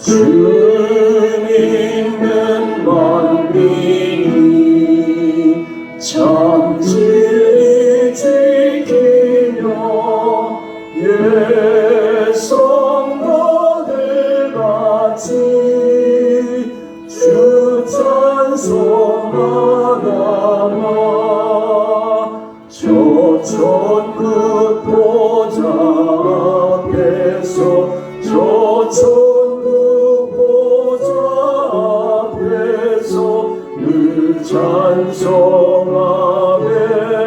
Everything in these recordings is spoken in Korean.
주 믿는 만민이 참지리 지키며 옛 성도들 같이 주 찬송하다가 저 천국 보좌 앞에서 저 천국 보좌 앞에서 늘 찬송하게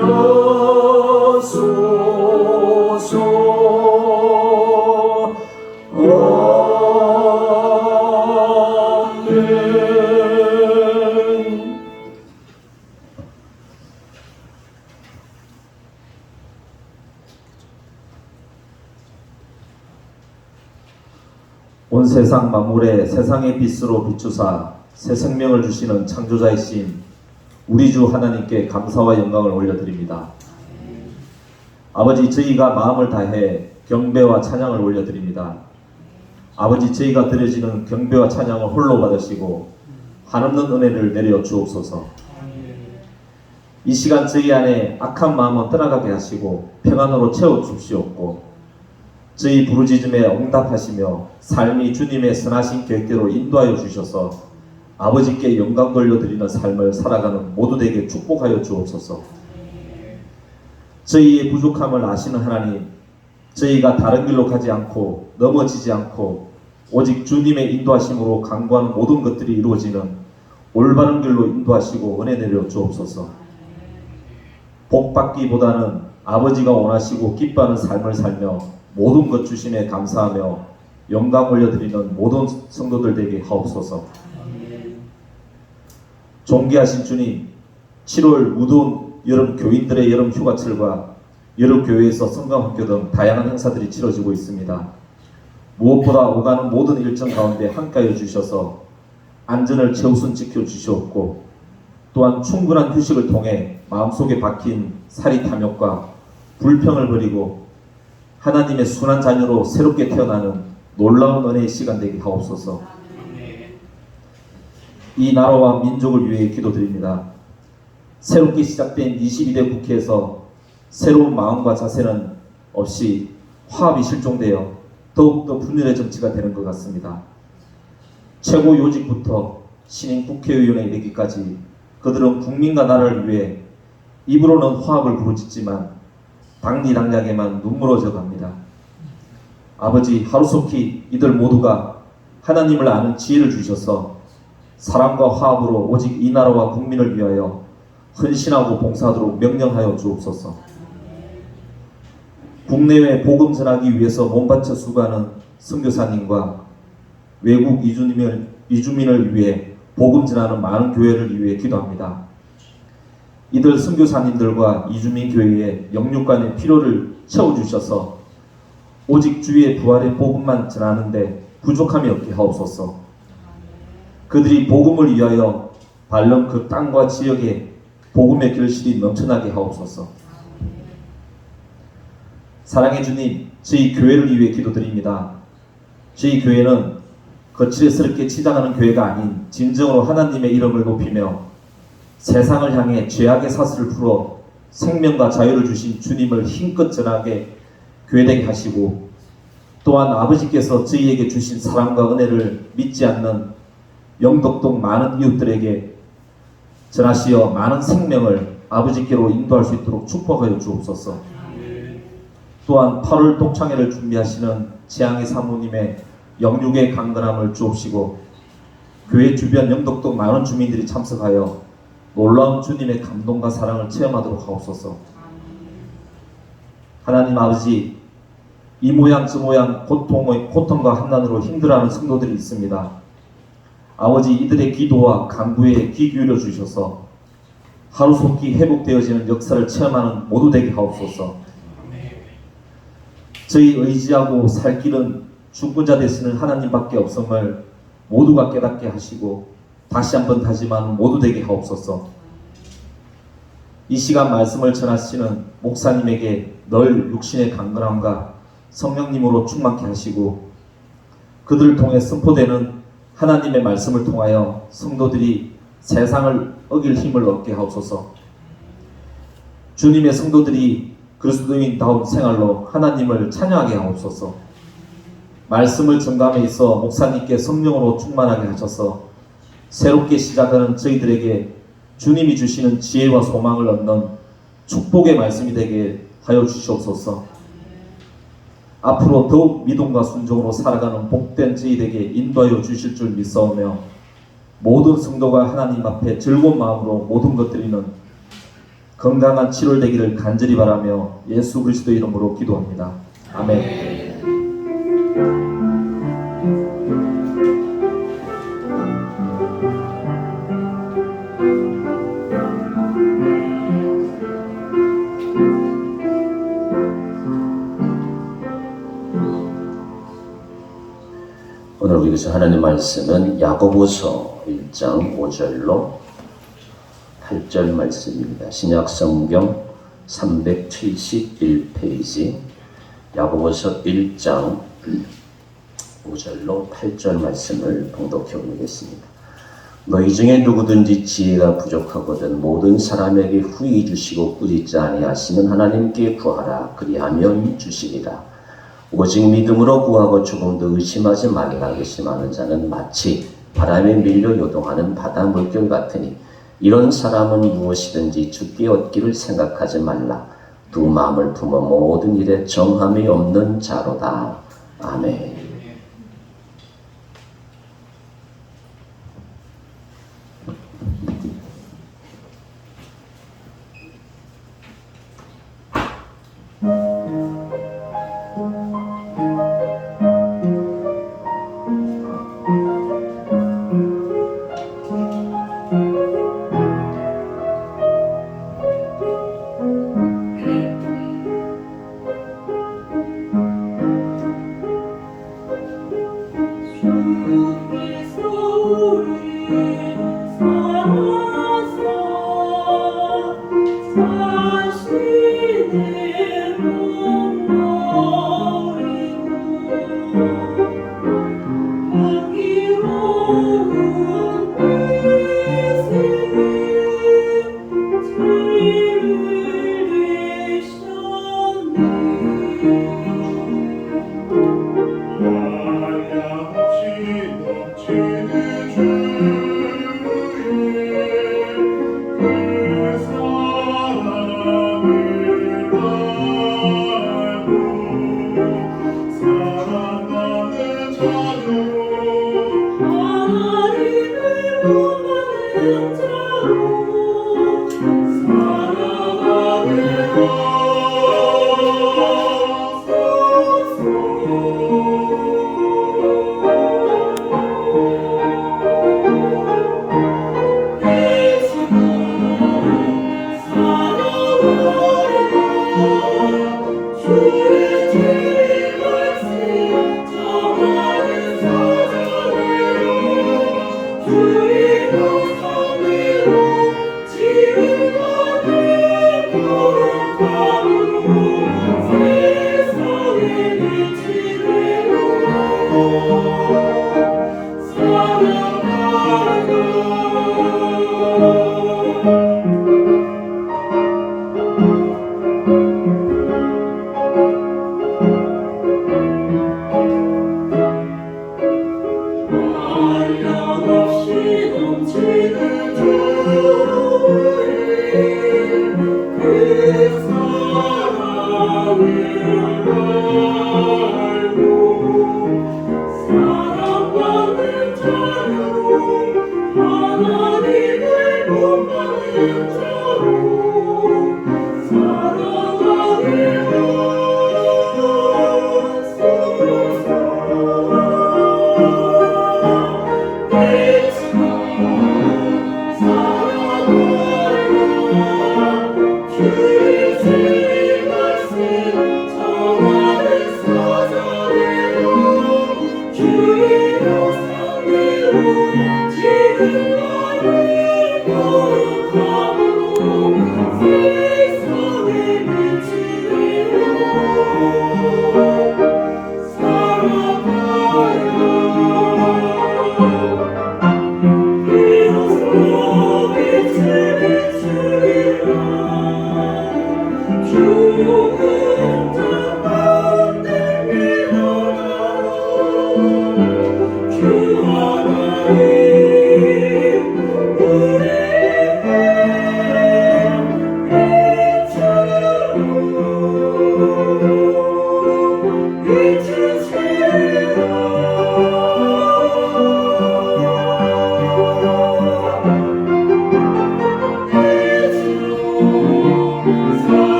하소서. 아멘. 온 세상 만물에 세상의 빛으로 비추사 새 생명을 주시는 창조자이신 우리 주 하나님께 감사와 영광을 올려드립니다. 아버지, 저희가 마음을 다해 경배와 찬양을 올려드립니다. 아버지, 저희가 드려지는 경배와 찬양을 홀로 받으시고 한없는 은혜를 내려 주옵소서. 이 시간 저희 안에 악한 마음은 떠나가게 하시고 평안으로 채워 주시옵고 저희 부르짖음에 응답하시며 삶이 주님의 선하신 계획대로 인도하여 주셔서 아버지께 영광 돌려드리는 삶을 살아가는 모두에게 축복하여 주옵소서. 저희의 부족함을 아시는 하나님, 저희가 다른 길로 가지 않고 넘어지지 않고 오직 주님의 인도하심으로 강구하는 모든 것들이 이루어지는 올바른 길로 인도하시고 은혜 내려 주옵소서. 복받기보다는 아버지가 원하시고 기뻐하는 삶을 살며 모든 것 주심에 감사하며 영광 올려드리는 모든 성도들 되게 하옵소서. 존귀하신 주님, 7월 무더운 여름 교인들의 여름 휴가철과 여러 교회에서 성강학교 등 다양한 행사들이 치러지고 있습니다. 무엇보다 오가는 모든 일정 가운데 함께하여 주셔서 안전을 최우선 지켜주시옵고 또한 충분한 휴식을 통해 마음속에 박힌 사리 탐욕과 불평을 버리고 하나님의 순한 자녀로 새롭게 태어나는 놀라운 은혜의 시간 되게 하옵소서. 이 나라와 민족을 위해 기도드립니다. 새롭게 시작된 22대 국회에서 새로운 마음과 자세는 없이 화합이 실종되어 더욱더 분열의 정치가 되는 것 같습니다. 최고 요직부터 신임 국회의원에 이르기까지 그들은 국민과 나라를 위해 입으로는 화합을 부르짖지만 당리당략에만 눈물어져 갑니다. 아버지, 하루속히 이들 모두가 하나님을 아는 지혜를 주셔서 사랑과 화합으로 오직 이 나라와 국민을 위하여 헌신하고 봉사하도록 명령하여 주옵소서. 국내외 복음 전하기 위해서 몸바쳐 수고하는 선교사님과 외국 이주민을 위해 복음 전하는 많은 교회를 위해 기도합니다. 이들 선교사님들과 이주민 교회의 영육간의 필요를 채워주셔서 오직 주의 부활의 복음만 전하는데 부족함이 없게 하옵소서. 그들이 복음을 위하여 밟는 그 땅과 지역에 복음의 결실이 넘쳐나게 하옵소서. 사랑의 주님, 저희 교회를 위해 기도드립니다. 저희 교회는 거칠스럽게 치장하는 교회가 아닌 진정으로 하나님의 이름을 높이며 세상을 향해 죄악의 사슬을 풀어 생명과 자유를 주신 주님을 힘껏 전하게 교회되게 하시고 또한 아버지께서 저희에게 주신 사랑과 은혜를 믿지 않는 영덕동 많은 이웃들에게 전하시어 많은 생명을 아버지께로 인도할 수 있도록 축복하여 주옵소서. 또한 8월 독창회를 준비하시는 지향의 사모님의 영육의 강건함을 주옵시고 교회 주변 영덕동 많은 주민들이 참석하여 놀라운 주님의 감동과 사랑을 체험하도록 하옵소서. 하나님 아버지, 이 모양 저 모양 고통과 한난으로 힘들어하는 성도들이 있습니다. 아버지, 이들의 기도와 간구에 귀 기울여 주셔서 하루속히 회복되어지는 역사를 체험하는 모두 되게 하옵소서. 저희 의지하고 살 길은 주권자 되시는 하나님밖에 없음을 모두가 깨닫게 하시고 다시 한번 다짐하는 모두 되게 하옵소서. 이 시간 말씀을 전하시는 목사님에게 늘 육신의 강건함과 성령님으로 충만케 하시고 그들을 통해 선포되는 하나님의 말씀을 통하여 성도들이 세상을 어길 힘을 얻게 하옵소서. 주님의 성도들이 그리스도인다운 생활로 하나님을 찬양하게 하옵소서. 말씀을 전감에 있어 목사님께 성령으로 충만하게 하셔서 새롭게 시작하는 저희들에게 주님이 주시는 지혜와 소망을 얻는 축복의 말씀이 되게 하여 주시옵소서. 앞으로 더욱 믿음과 순종으로 살아가는 복된 저희에게 인도하여 주실 줄 믿사오며 모든 성도가 하나님 앞에 즐거운 마음으로 모든 것 드리는 건강한 7월 되기를 간절히 바라며 예수 그리스도 이름으로 기도합니다. 아멘. 오늘 우리에게서 하나님 말씀은 야고보서 1장 5절로 8절 말씀입니다. 신약성경 371페이지 야고보서 1장 5절로 8절 말씀을 봉독해 올리겠습니다. 너희 중에 누구든지 지혜가 부족하거든 모든 사람에게 후히 주시고 꾸짖지 아니하시는 하나님께 구하라. 그리하면 주시리라. 오직 믿음으로 구하고 조금도 의심하지 말라. 의심하는 자는 마치 바람에 밀려 요동하는 바다 물결 같으니 이런 사람은 무엇이든지 죽게 얻기를 생각하지 말라. 두 마음을 품어 모든 일에 정함이 없는 자로다. 아멘.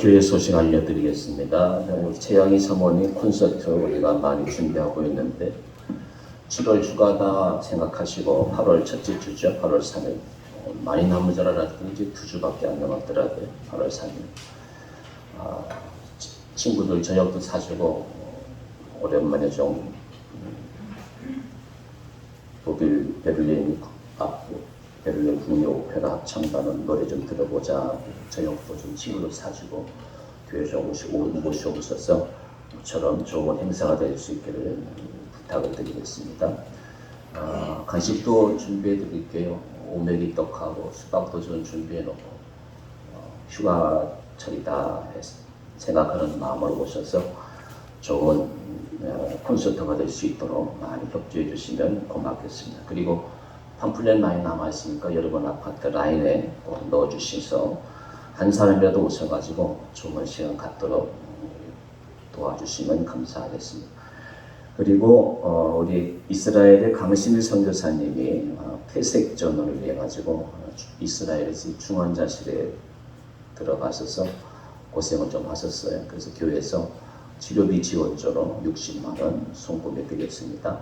교회 소식 알려드리겠습니다. 최양희 사모님 콘서트 우리가 많이 준비하고 있는데 7월 주가다 생각하시고 8월 첫째 주죠. 8월 3일 많이 남은 줄 알았더니 이제 2주밖에 안 남았더라고요. 8월 3일 친구들 저녁도 사주고 오랜만에 좀 독일 베를린 국립 오페라 합창단은 노래 좀 들어보자. 저녁도 좀 친구들 사주고 교회 좀 모셔오셔서 처럼 좋은 행사가 될 수 있기를 부탁을 드리겠습니다. 간식도 준비해 드릴게요. 오메기 떡하고 수박도 좀 준비해 놓고 휴가철이다 생각하는 마음으로 오셔서 좋은 콘서트가 될 수 있도록 많이 협조해 주시면 고맙겠습니다. 그리고 팜플렛 많이 남아있으니까 여러분 아파트 라인에 넣어주셔서 한 사람이라도 오셔가지고 좋은 시간 갖도록 도와주시면 감사하겠습니다. 그리고 우리 이스라엘의 강신일 선교사님이 폐색 전원을 위해 가지고 이스라엘에서 중환자실에 들어가셔서 고생을 좀 하셨어요. 그래서 교회에서 치료비 지원조로 60만 원 송금해 드렸습니다.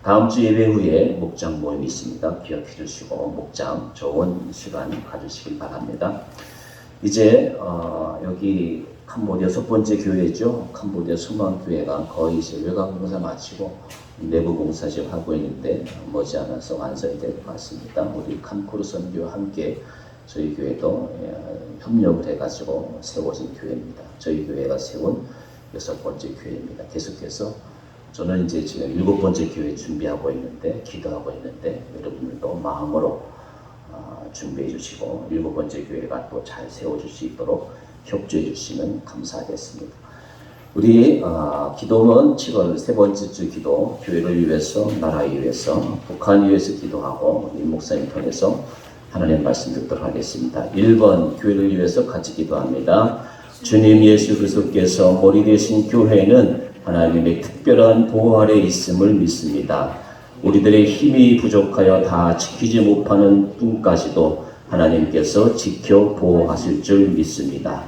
다음 주 예배 후에 목장 모임이 있습니다. 기억해 주시고 목장 좋은 시간 가지시길 바랍니다. 이제 여기 캄보디아 첫 번째 교회죠. 캄보디아 소망교회가 거의 이제 외곽 공사 마치고 내부 공사 지금 하고 있는데 머지않아서 완성이 될 것 같습니다. 우리 캄코르 선교와 함께 저희 교회도 협력을 해가지고 세워진 교회입니다. 저희 교회가 세운 6번째 교회입니다. 계속해서 저는 이제 지금 7번째 교회 준비하고 있는데 기도하고 있는데 여러분들도 마음으로 준비해 주시고 7번째 교회가 또 잘 세워질 수 있도록 협조해 주시면 감사하겠습니다. 우리 기도는 7월 3번째 주 기도 교회를 위해서 나라 위해서 북한 위해서 기도하고 이 목사님 통해서 하나님 말씀 듣도록 하겠습니다. 1번 교회를 위해서 같이 기도합니다. 주님 예수 그리스도께서 머리 되신 교회는 하나님의 특별한 보호 아래 있음을 믿습니다. 우리들의 힘이 부족하여 다 지키지 못하는 분까지도 하나님께서 지켜 보호하실 줄 믿습니다.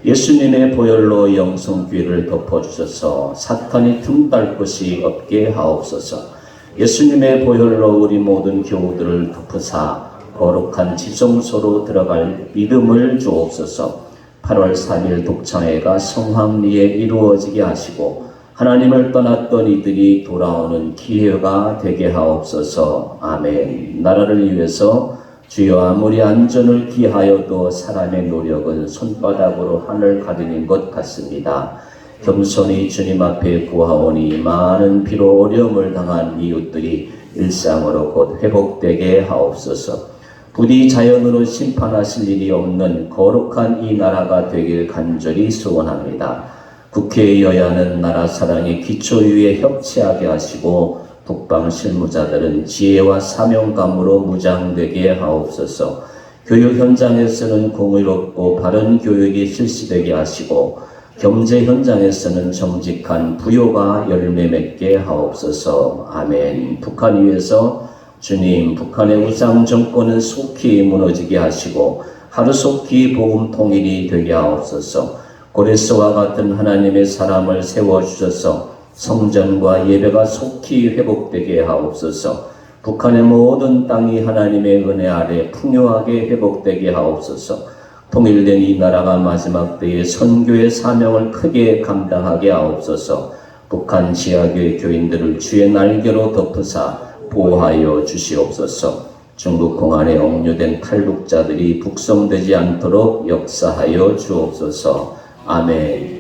예수님의 보혈로 영성교회를 덮어주셔서 사탄이 틈탈 것이 없게 하옵소서. 예수님의 보혈로 우리 모든 교우들을 덮으사 거룩한 지성소로 들어갈 믿음을 주옵소서. 8월 3일 독창회가 성황리에 이루어지게 하시고 하나님을 떠났던 이들이 돌아오는 기회가 되게 하옵소서. 아멘. 나라를 위해서 주여 아무리 안전을 기하여도 사람의 노력은 손바닥으로 하늘 가리는 것 같습니다. 겸손히 주님 앞에 구하오니 많은 피로 어려움을 당한 이웃들이 일상으로 곧 회복되게 하옵소서. 부디 자연으로 심판하실 일이 없는 거룩한 이 나라가 되길 간절히 소원합니다. 국회 여야는 나라 사랑의 기초 위에 협치하게 하시고 북방 실무자들은 지혜와 사명감으로 무장되게 하옵소서. 교육 현장에서는 공의롭고 바른 교육이 실시되게 하시고 경제 현장에서는 정직한 부요가 열매 맺게 하옵소서. 아멘. 북한 위에서 주님, 북한의 우상 정권은 속히 무너지게 하시고 하루속히 복음 통일이 되게 하옵소서. 고레스와 같은 하나님의 사람을 세워주셔서 성전과 예배가 속히 회복되게 하옵소서. 북한의 모든 땅이 하나님의 은혜 아래 풍요하게 회복되게 하옵소서. 통일된 이 나라가 마지막 때에 선교의 사명을 크게 감당하게 하옵소서. 북한 지하교회 교인들을 주의 날개로 덮으사 보호하여 주시옵소서. 중국 공안에 억류된 탈북자들이 북송되지 않도록 역사하여 주옵소서. 아멘.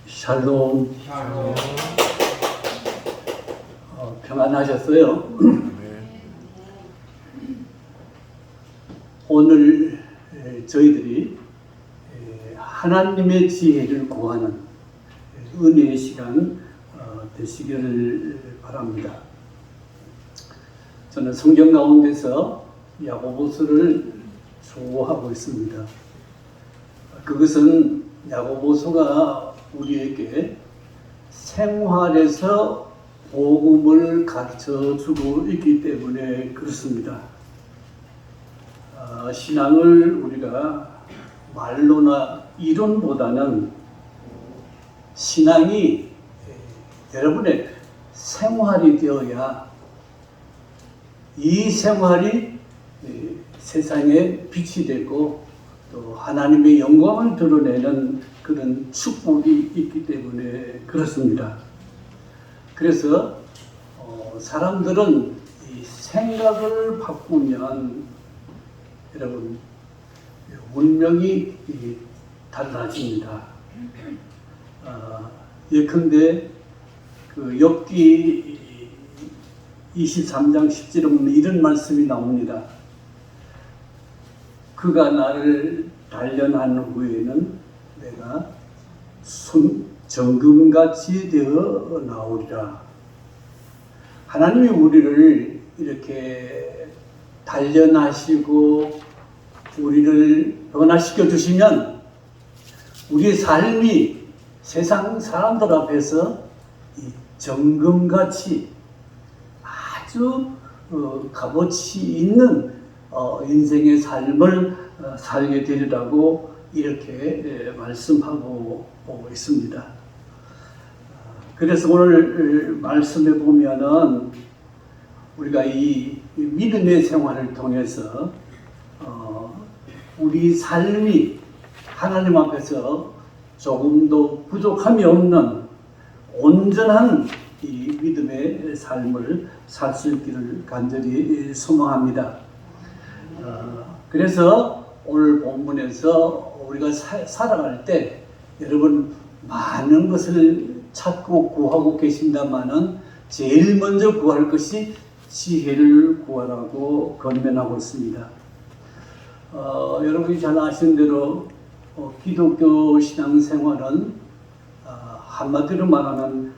샬롬. 평안하셨어요? 오늘 저희들이 하나님의 지혜를 구하는 은혜의 시간 되시기를 바랍니다. 저는 성경 가운데서 야고보서를 좋아하고 있습니다. 그것은 야고보서가 우리에게 생활에서 복음을 가르쳐 주고 있기 때문에 그렇습니다. 신앙을 우리가 말로나 이론보다는 신앙이 여러분의 생활이 되어야 이 생활이 세상에 빛이 되고 또 하나님의 영광을 드러내는 그런 축복이 있기 때문에 그렇습니다. 그래서 사람들은 이 생각을 바꾸면 여러분 운명이 달라집니다. 예컨대 그 욥기 23장 10절에 보면 이런 말씀이 나옵니다. 그가 나를 단련한 후에는 내가 정금같이 되어 나오리라. 하나님이 우리를 이렇게 단련하시고 우리를 변화시켜 주시면 우리의 삶이 세상 사람들 앞에서 이 정금같이 아주 값어치 있는 인생의 삶을 살게 되리라고 이렇게 말씀하고 있습니다. 그래서 오늘 말씀에 보면은 우리가 이 믿음의 생활을 통해서 우리 삶이 하나님 앞에서 조금도 부족함이 없는 온전한 이 믿음의 삶을 살 수 있기를 간절히 소망합니다. 그래서 오늘 본문에서 우리가 살아갈 때 여러분 많은 것을 찾고 구하고 계신다마는 제일 먼저 구할 것이 지혜를 구하라고 권면하고 있습니다. 여러분이 잘 아시는 대로 기독교 신앙생활은 한마디로 말하면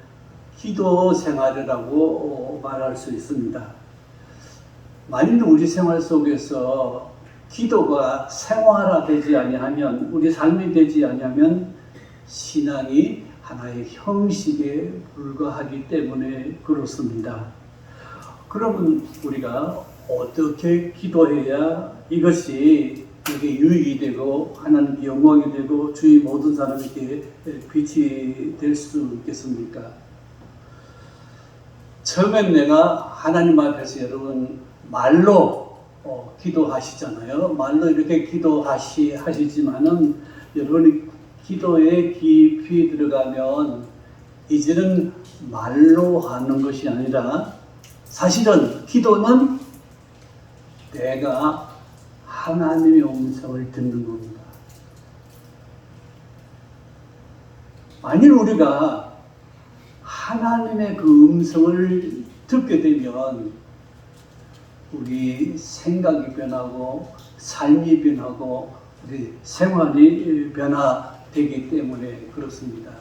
기도 생활이라고 말할 수 있습니다. 만일 우리 생활 속에서 기도가 생활화되지 아니하면, 우리 삶이 되지 아니하면 신앙이 하나의 형식에 불과하기 때문에 그렇습니다. 그러면 우리가 어떻게 기도해야 이것이 이게 유익이 되고 하나님 영광이 되고 주위 모든 사람에게 빛이 될 수 있겠습니까? 처음엔 내가 하나님 앞에서 여러분 말로 기도하시잖아요. 말로 이렇게 기도하시지만은 여러분이 기도에 깊이 들어가면 이제는 말로 하는 것이 아니라 사실은 기도는 내가 하나님의 음성을 듣는 겁니다. 만일 우리가 하나님의 그 음성을 듣게 되면 우리 생각이 변하고 삶이 변하고 우리 생활이 변화되기 때문에 그렇습니다.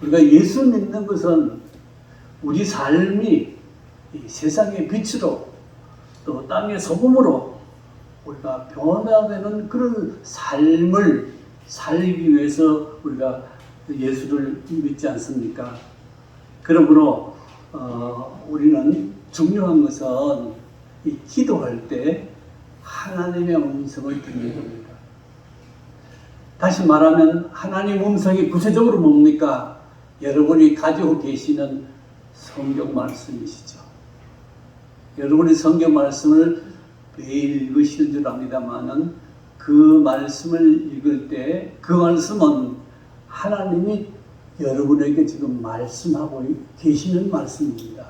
우리가 예수 믿는 것은 우리 삶이 이 세상의 빛으로 또 땅의 소금으로 우리가 변화되는 그런 삶을 살기 위해서 우리가 예수를 믿지 않습니까? 그러므로 우리는 중요한 것은 이 기도할 때 하나님의 음성을 듣는 겁니다. 다시 말하면 하나님 음성이 구체적으로 뭡니까? 여러분이 가지고 계시는 성경 말씀이시죠. 여러분이 성경 말씀을 매일 읽으시는 줄 압니다만은 그 말씀을 읽을 때 그 말씀은 하나님이 여러분에게 지금 말씀하고 계시는 말씀입니다.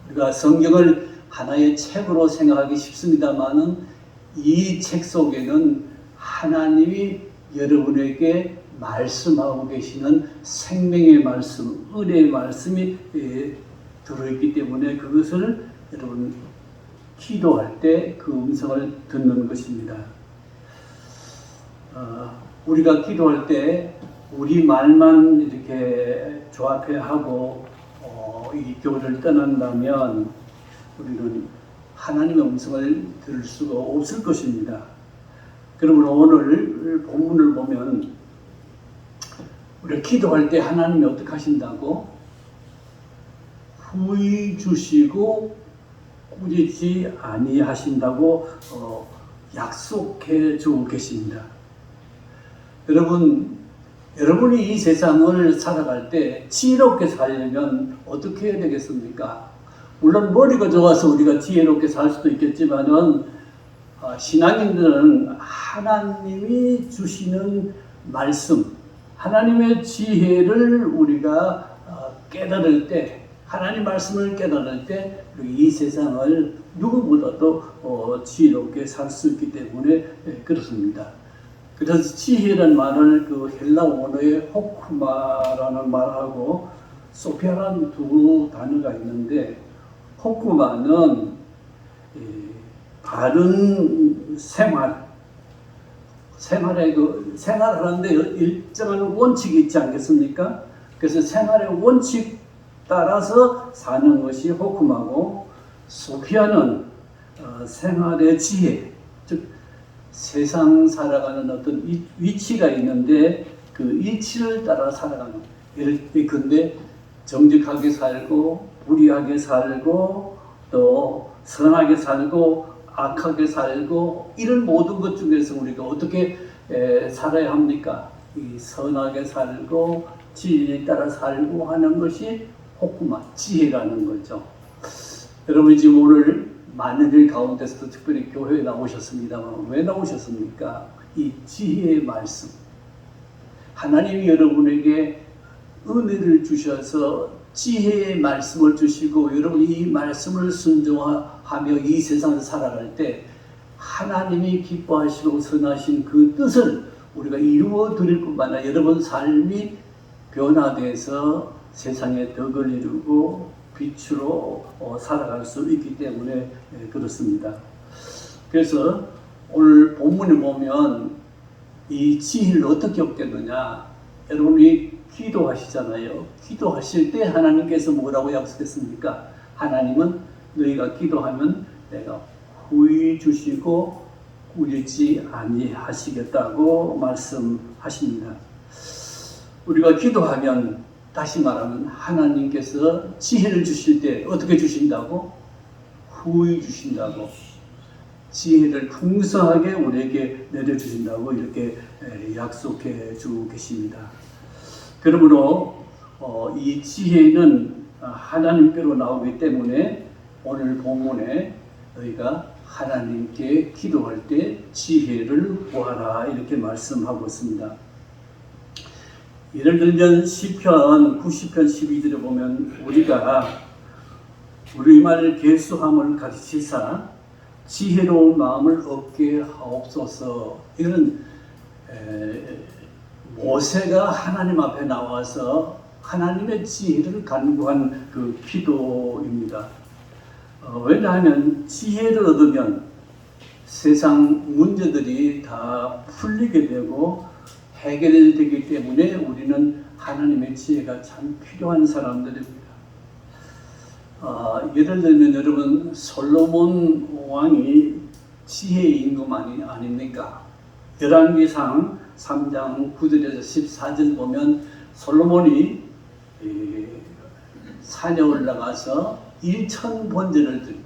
우리가 성경을 하나의 책으로 생각하기 쉽습니다만은 이 책 속에는 하나님이 여러분에게 말씀하고 계시는 생명의 말씀, 은혜의 말씀이 들어있기 때문에 그것을 여러분 기도할 때 그 음성을 듣는 것입니다. 우리가 기도할 때 우리 말만 이렇게 조합해 하고 이 교회를 떠난다면 우리는 하나님의 음성을 들을 수가 없을 것입니다. 그러므로 오늘 본문을 보면 우리가 기도할 때 하나님이 어떻게 하신다고? 후히 주시고 꾸짖지 아니하신다고 약속해 주고 계십니다. 여러분이 이 세상을 살아갈 때 지혜롭게 살려면 어떻게 해야 되겠습니까? 물론 머리가 좋아서 우리가 지혜롭게 살 수도 있겠지만은 신앙인들은 하나님이 주시는 말씀, 하나님의 지혜를 우리가 깨달을 때, 하나님 말씀을 깨달을 때 이 세상을 누구보다도 지혜롭게 살 수 있기 때문에 그렇습니다. 그래서 지혜라는 말을 그 헬라 원어의 호쿠마라는 말하고 소피아라는 두 단어가 있는데, 호쿠마는 바른 생활하는데 일정한 원칙이 있지 않겠습니까? 그래서 생활의 원칙 따라서 사는 것이 호쿠마고, 소피아는 생활의 지혜, 즉 세상 살아가는 어떤 위치가 있는데 그 위치를 따라 살아가는, 근데 정직하게 살고 불의하게 살고 또 선하게 살고 악하게 살고 이런 모든 것 중에서 우리가 어떻게 살아야 합니까? 이 선하게 살고 진리에 따라 살고 하는 것이 호쿠마, 지혜라는 거죠. 여러분 지금 오늘 많은 일 가운데서도 특별히 교회에 나오셨습니다만 왜 나오셨습니까? 이 지혜의 말씀, 하나님이 여러분에게 은혜를 주셔서 지혜의 말씀을 주시고 여러분이 이 말씀을 순종하며 이 세상을 살아갈 때 하나님이 기뻐하시고 선하신 그 뜻을 우리가 이루어 드릴 뿐만 아니라 여러분 삶이 변화돼서 세상에 덕을 이루고 빛으로 살아갈 수 있기 때문에 그렇습니다. 그래서 오늘 본문에 보면 이 지혜를 어떻게 얻게 되냐, 여러분이 기도하시잖아요. 기도하실 때 하나님께서 뭐라고 약속했습니까? 하나님은 너희가 기도하면 내가 후히 주시고 꾸짖지 아니하시겠다고 말씀하십니다. 우리가 기도하면 다시 말하면 하나님께서 지혜를 주실 때 어떻게 주신다고? 후히 주신다고. 지혜를 풍성하게 우리에게 내려주신다고 이렇게 약속해 주고 계십니다. 그러므로 이 지혜는 하나님께로 나오기 때문에 오늘 본문에 너희가 하나님께 기도할 때 지혜를 구하라 이렇게 말씀하고 있습니다. 예를 들면 시편 90편 12절에 보면 우리가 우리말 계수함을 가르치사 지혜로운 마음을 얻게 하옵소서. 이런 모세가 하나님 앞에 나와서 하나님의 지혜를 간구한 그 기도입니다. 왜냐하면 지혜를 얻으면 세상 문제들이 다 풀리게 되고 해결되기 때문에 우리는 하나님의 지혜가 참 필요한 사람들입니다. 예를 들면 여러분 솔로몬 왕이 지혜의 임금 아닙니까? 열왕기상 3장 9절에서 14절 보면 솔로몬이 산에 올라가서 1000번제를 드리고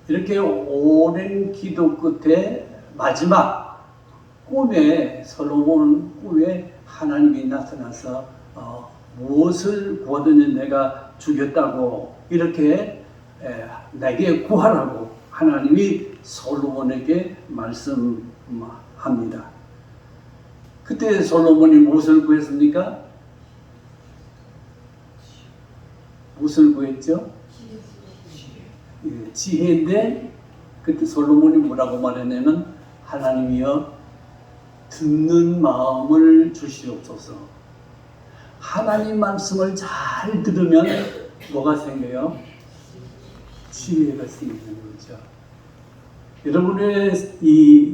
이렇게 오랜 기도 끝에 마지막 꿈에 솔로몬 꿈에 하나님이 나타나서 무엇을 구하든지 내가 주겠다고 이렇게 내게 구하라고 하나님이 솔로몬에게 말씀합니다. 그때 솔로몬이 무엇을 구했습니까? 무엇을 구했죠? 지혜인데 그때 솔로몬이 뭐라고 말했냐면 하나님이여 듣는 마음을 주시옵소서. 하나님 말씀을 잘 들으면 뭐가 생겨요? 지혜가 생기는 거죠. 여러분의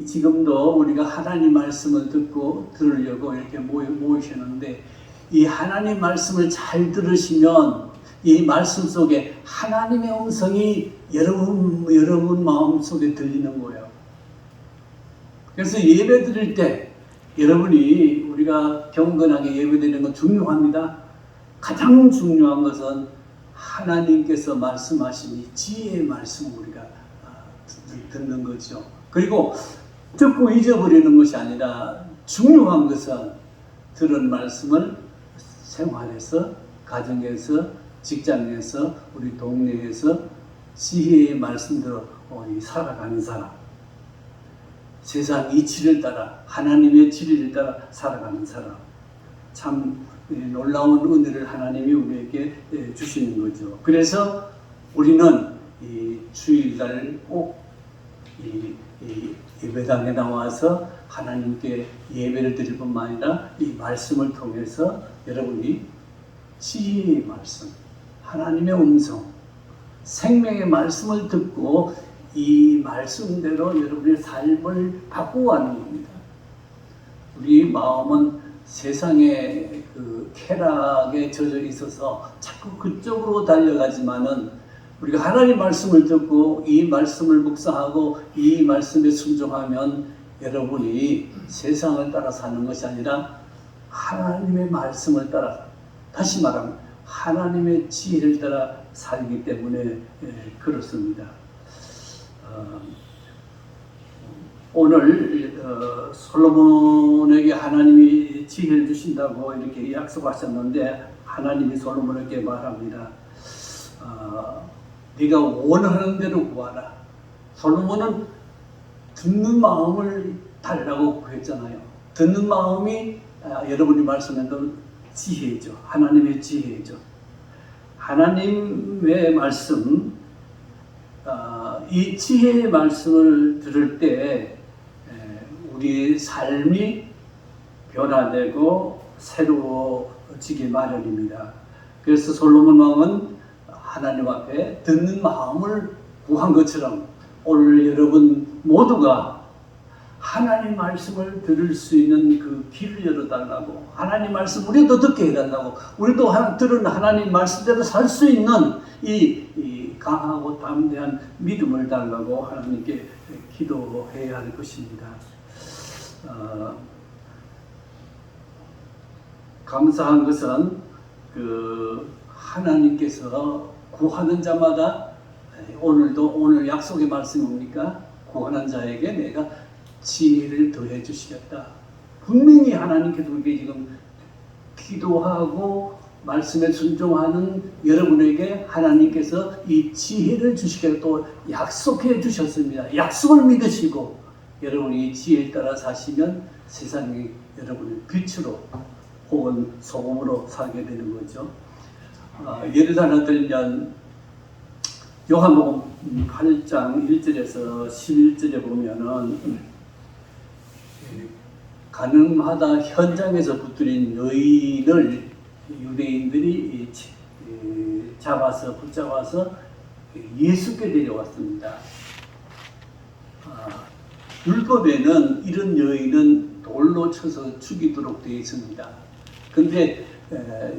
지금도 우리가 하나님 말씀을 듣고 들으려고 이렇게 모이셨는데 이 하나님 말씀을 잘 들으시면 이 말씀 속에 하나님의 음성이 여러분 마음 속에 들리는 거예요. 그래서 예배 드릴 때 여러분이 우리 우리가 경건하게 예배드리는 건 중요합니다. 가장 중요한 것은 하나님께서 말씀하신 이 지혜의 말씀을 우리가 듣는 거죠. 그리고 듣고 잊어버리는 것이 아니라 중요한 것은 들은 말씀을 생활에서, 가정에서, 직장에서, 우리 동네에서 지혜의 말씀대로 살아가는 사람, 세상 이치를 따라, 하나님의 진리를 따라 살아가는 사람, 참 놀라운 은혜를 하나님이 우리에게 주시는 거죠. 그래서 우리는 이 주일날 꼭 이 예배당에 나와서 하나님께 예배를 드릴 뿐만 아니라 이 말씀을 통해서 여러분이 지혜의 말씀, 하나님의 음성, 생명의 말씀을 듣고 이 말씀대로 여러분의 삶을 바꾸어가는 겁니다. 우리 마음은 세상의 그 쾌락에 젖어 있어서 자꾸 그쪽으로 달려가지만은 우리가 하나님 말씀을 듣고 이 말씀을 묵상하고 이 말씀에 순종하면 여러분이 세상을 따라 사는 것이 아니라 하나님의 말씀을 따라, 다시 말하면 하나님의 지혜를 따라 살기 때문에 그렇습니다. 오늘 솔로몬에게 하나님이 지혜를 주신다고 이렇게 약속하셨는데 하나님이 솔로몬에게 말합니다. 네가 원하는 대로 구하라. 솔로몬은 듣는 마음을 달라고 구했잖아요. 듣는 마음이 여러분이 말씀한 대로 지혜죠. 하나님의 지혜죠. 하나님의 말씀, 이 지혜의 말씀을 들을 때 우리의 삶이 변화되고 새로워지기 마련입니다. 그래서 솔로몬 왕은 하나님 앞에 듣는 마음을 구한 것처럼 오늘 여러분 모두가 하나님 말씀을 들을 수 있는 그 길을 열어달라고, 하나님 말씀 우리도 듣게 해달라고, 우리도 들은 하나님 말씀대로 살 수 있는 이 강하고 담대한 믿음을 달라고 하나님께 기도해야 할 것입니다. 감사한 것은 하나님께서 구하는 자마다 오늘 약속의 말씀이 뭡니까? 구하는 자에게 내가 지혜를 더해 주시겠다. 분명히 하나님께서 우리에게 지금 기도하고 말씀에 순종하는 여러분에게 하나님께서 이 지혜를 주시겠다 또 약속해 주셨습니다. 약속을 믿으시고 여러분이 이 지혜에 따라 사시면 세상이 여러분의 빛으로 혹은 소금으로 살게 되는 거죠. 예를 하나 들면 요한복음 8장 1절에서 11절에 보면은 가늠하다 현장에서 붙들린 여인을 유대인들이 붙잡아서 예수께 데려왔습니다. 율법에는 이런 여인은 돌로 쳐서 죽이도록 되어 있습니다. 근데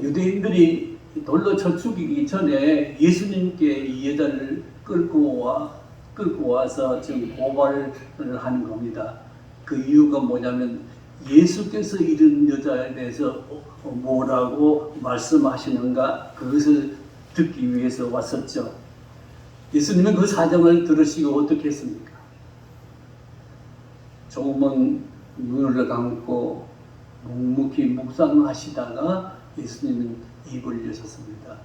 유대인들이 돌로 쳐 죽이기 전에 예수님께 이 여자를 끌고 와서 지금 고발을 하는 겁니다. 그 이유가 뭐냐면 예수께서 이런 여자에 대해서 뭐라고 말씀하시는가 그것을 듣기 위해서 왔었죠. 예수님은 그 사정을 들으시고 어떻게 했습니까? 조금은 눈을 감고 묵묵히 묵상하시다가 예수님은 입을 여셨습니다.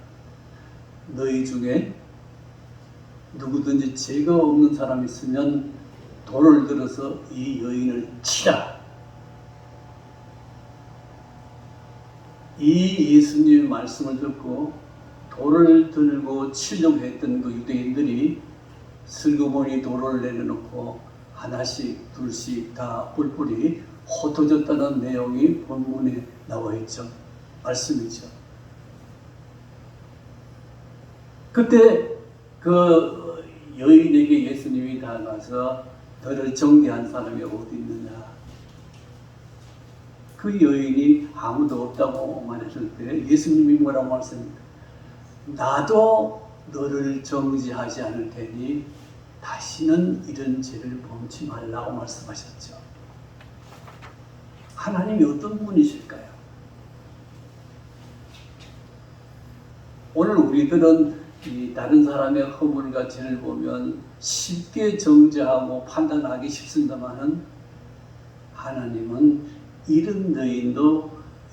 너희 중에 누구든지 죄가 없는 사람이 있으면 돌을 들어서 이 여인을 치라. 이 예수님의 말씀을 듣고 돌을 들고 치려고 했던 그 유대인들이 슬그머니 돌을 내려놓고 하나씩 둘씩 다 뿔뿔이 흩어졌다는 내용이 본문에 나와 있죠. 말씀이죠. 그때 그 여인에게 예수님이 다가가서 너를 정죄한 사람이 어디 있느냐. 그 여인이 아무도 없다고 말했을 때 예수님이 뭐라고 말씀합니까? 나도 너를 정죄하지 않을 테니 다시는 이런 죄를 범치 말라고 말씀하셨죠. 하나님이 어떤 분이실까요? 오늘 우리들은 이 다른 사람의 허물과 죄를 보면 쉽게 정죄하고 판단하기 쉽습니다만은 하나님은 이런 너희도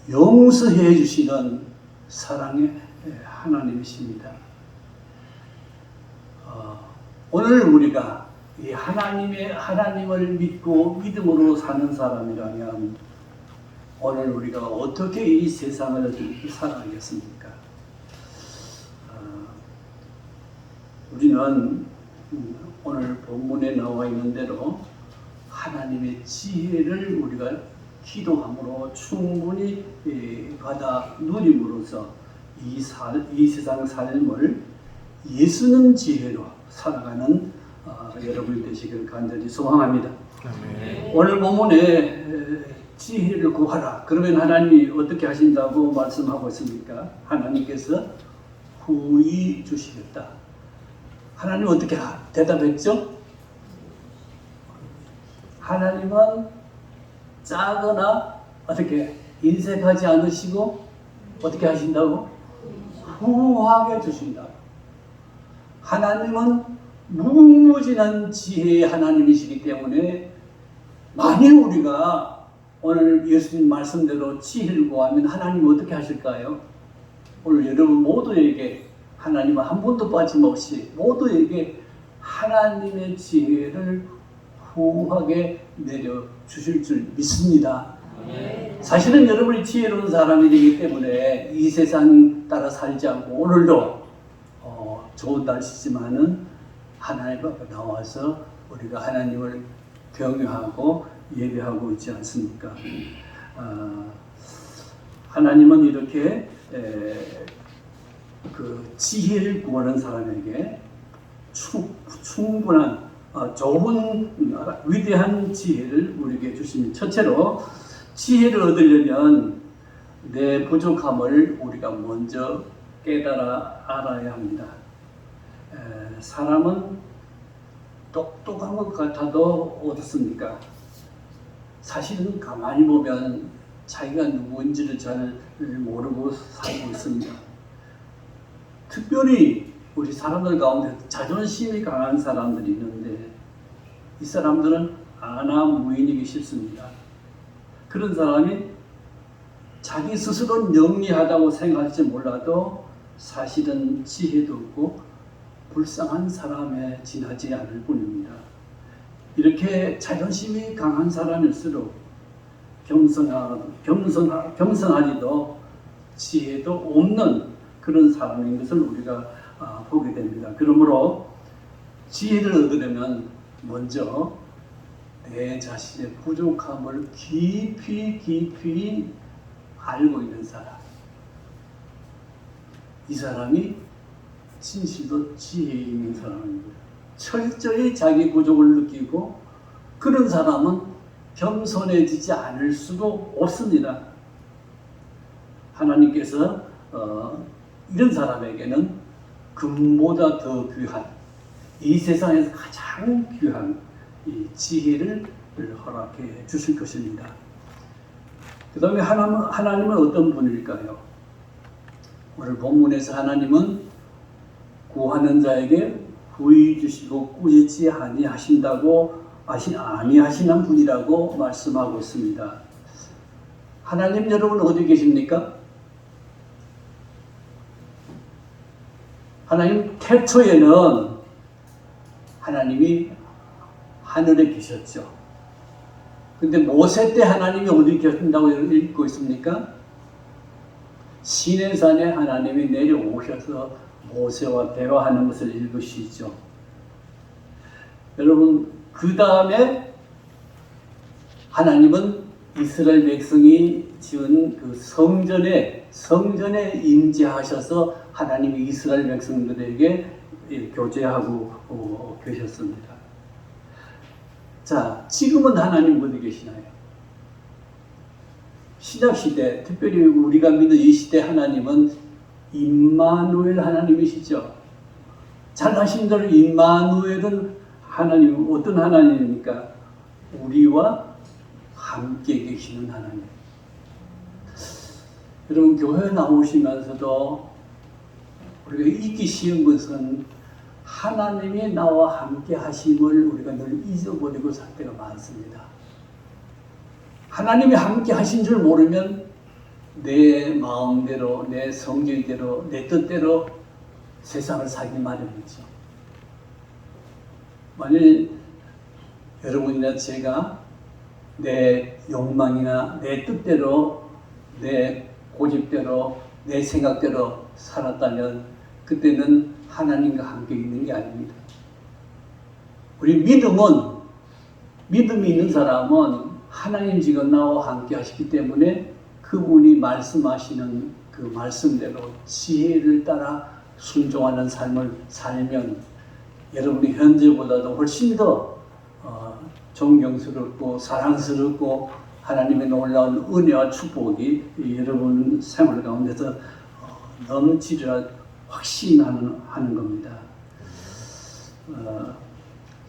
용서해 주시는 사랑의 하나님이십니다. 오늘 우리가 이 하나님을 믿고 믿음으로 사는 사람이라면 오늘 우리가 어떻게 이 세상을 살아가겠습니까? 우리는 오늘 본문에 나와 있는 대로 하나님의 지혜를 우리가 기도함으로 충분히 받아 누림으로써 이 세상 삶을 예수는 지혜로 살아가는 여러분이 되시길 간절히 소망합니다. 오늘 본문에 지혜를 구하라. 그러면 하나님이 어떻게 하신다고 말씀하고 있습니까? 하나님께서 후히 주시겠다. 하나님 어떻게 대답했죠? 하나님은 짜거나 어떻게 인색하지 않으시고 어떻게 하신다고? 후하게 주신다. 하나님은 무궁무진한 지혜의 하나님이시기 때문에 만일 우리가 오늘 예수님 말씀대로 지혜를 구하면 하나님 어떻게 하실까요? 오늘 여러분 모두에게 하나님은 한 번도 빠짐없이 모두에게 하나님의 지혜를 후하게 내려주실 줄 믿습니다. 사실은 여러분이 지혜로운 사람이 되기 때문에 이 세상 따라 살지 않고 오늘도 좋은 날씨지만은 하나님 앞에 나와서 우리가 하나님을 경외하고 예배하고 있지 않습니까? 하나님은 이렇게 그 지혜를 구하는 사람에게 충분한 좋은 위대한 지혜를 우리에게 주십니다. 첫째로 지혜를 얻으려면 내 부족함을 우리가 먼저 깨달아 알아야 합니다. 사람은 똑똑한 것 같아도 어떻습니까? 사실은 가만히 보면 자기가 누구인지를 잘 모르고 살고 있습니다. 특별히 우리 사람들 가운데 자존심이 강한 사람들이 있는데 이 사람들은 아나무인이기 쉽습니다. 그런 사람이 자기 스스로는 영리하다고 생각할지 몰라도 사실은 지혜도 없고 불쌍한 사람에 지나지 않을 뿐입니다. 이렇게 자존심이 강한 사람일수록 겸손하지도 지혜도 없는 그런 사람인 것을 우리가 보게 됩니다. 그러므로 지혜를 얻으려면 먼저 내 자신의 부족함을 깊이 알고 있는 사람, 이 사람이 진실로 지혜 있는 사람입니다. 철저히 자기 부족을 느끼고 그런 사람은 겸손해지지 않을 수도 없습니다. 하나님께서 이런 사람에게는 금보다 더 귀한 이 세상에서 가장 귀한 이 지혜를 허락해 주실 것입니다. 그 다음에 하나님은 어떤 분일까요? 오늘 본문에서 하나님은 구하는 자에게 후히 주시고 꾸짖지 아니하신다고 아니하시는 분이라고 말씀하고 있습니다. 하나님 여러분 어디 계십니까? 하나님 태초에는 하나님이 하늘에 계셨죠. 근데 모세 때 하나님이 어디 계신다고 읽고 있습니까? 시내산에 하나님이 내려오셔서 모세와 대화하는 것을 읽으시죠. 여러분 그 다음에 하나님은 이스라엘 백성이 지은 그 성전에 임재하셔서 하나님이 이스라엘 백성들에게 교제하고 계셨습니다. 자, 지금은 하나님 어디 계시나요? 신약시대, 특별히 우리가 믿는 이 시대 하나님은 임마누엘 하나님이시죠. 잘 아시는 대로 임마누엘은 하나님, 어떤 하나님입니까? 우리와 함께 계시는 하나님. 여러분 교회 나오시면서도 우리가 잊기 쉬운 것은 하나님이 나와 함께 하심을 우리가 늘 잊어버리고 살 때가 많습니다. 하나님이 함께 하신 줄 모르면 내 마음대로, 내 성질대로, 내 뜻대로 세상을 살기 마련이죠. 만일 여러분이나 제가 내 욕망이나 내 뜻대로, 내 고집대로, 내 생각대로 살았다면 그때는 하나님과 함께 있는 게 아닙니다. 우리 믿음이 있는 사람은 하나님 지금 나와 함께 하시기 때문에 그분이 말씀하시는 그 말씀대로 지혜를 따라 순종하는 삶을 살면 여러분이 현재보다도 훨씬 더 존경스럽고 사랑스럽고 하나님의 놀라운 은혜와 축복이 여러분 생활 가운데서 넘치리라 확신하는 겁니다.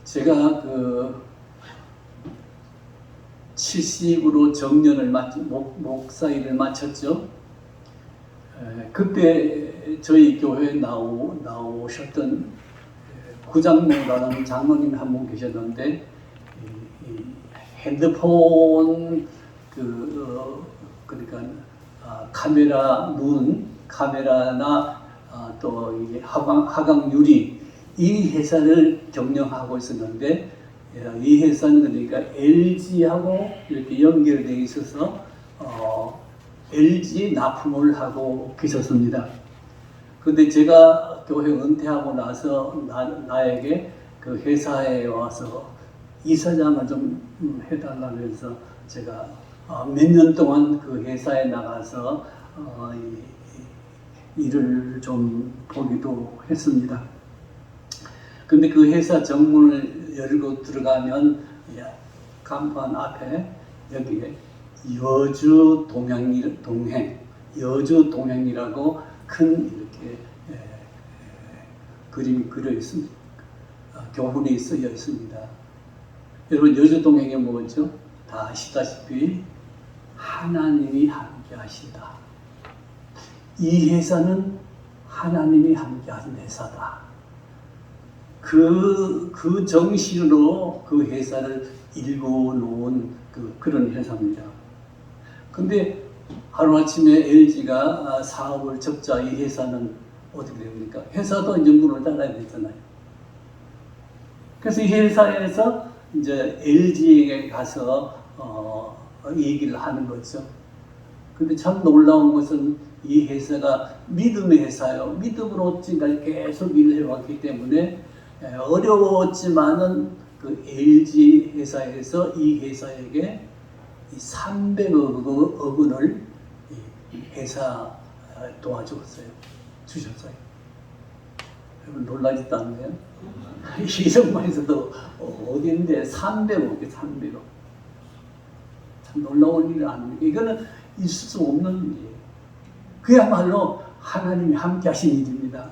제가 70으로 정년을 목사 일을 마쳤죠. 그때 저희 교회에 나오셨던 구장로라는 장로님 한 분 계셨는데 핸드폰 그러니까 카메라나 또 이게 하강 유리 이 회사를 경영하고 있었는데 이 회사는 그러니까 LG하고 이렇게 연결되어 있어서 LG 납품을 하고 계셨습니다. 근데 제가 교회 은퇴하고 나서 나에게 그 회사에 와서 이사장을 좀 해달라고 해서 제가 몇 년 동안 그 회사에 나가서 일을 좀 보기도 했습니다. 근데 그 회사 정문을 열고 들어가면 간판 앞에 여기에 여주 동행이라고 큰 이렇게 그림이 그려 있습니다. 교훈이 쓰여 있습니다. 여러분 여주 동행이 뭐죠? 다 아시다시피 하나님이 함께 하신다. 이 회사는 하나님이 함께 하신 회사다. 그 정신으로 그 회사를 일궈놓은 그런 회사입니다. 근데 하루아침에 LG가 사업을 접자 이 회사는 어떻게 됩니까? 회사도 이제 문을 닫아야 되잖아요. 그래서 이 회사에서 이제 LG에게 가서 얘기를 하는 거죠. 근데 참 놀라운 것은 이 회사가 믿음의 회사요. 믿음으로 지금까지 계속 일을 해왔기 때문에 어려웠지만은 그 LG 회사에서 이 회사에게 300억 원을 회사 도와주었어요. 주셨어요. 여러분 놀라지도 않나요? 이정마에서도 어딘데 300억이 300억. 참 놀라운 일 아닙니까? 이거는 있을 수 없는 일이에요. 그야말로 하나님이 함께 하신 일입니다.